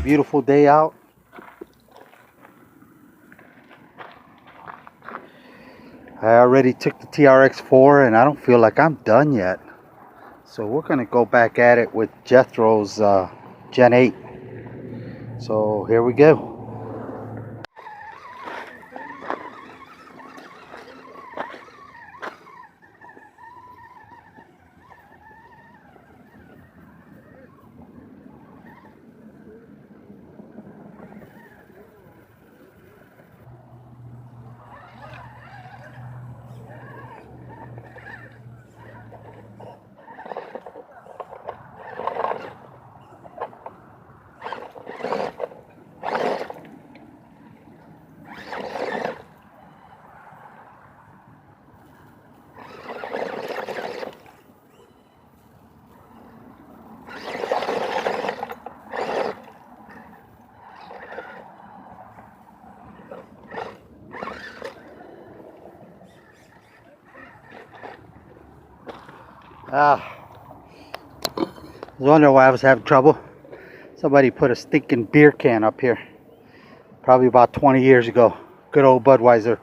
beautiful day out. I already took the TRX4 and I don't feel like I'm done yet. So we're going to go back at it with Jethro's Gen 8. So here we go. I was wondering why I was having trouble. Somebody put a stinking beer can up here. Probably about 20 years ago. Good old Budweiser.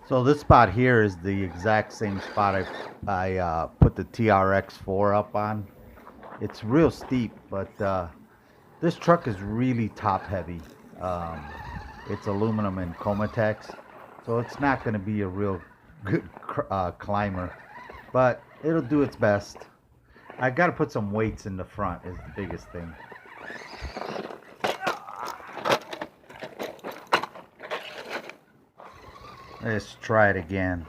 So this spot here is the exact same spot I put the TRX4 up on. It's real steep, but this truck is really top heavy. It's aluminum and Comatex, so it's not going to be a real good climber, but it'll do its best. I got to put some weights in the front is the biggest thing. Let's try it again.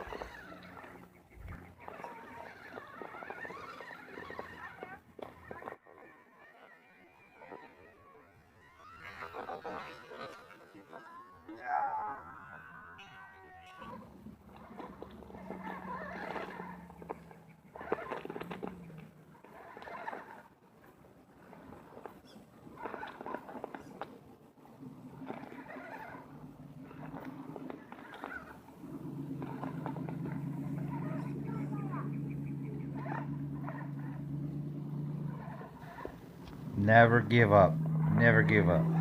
Never give up. Never give up.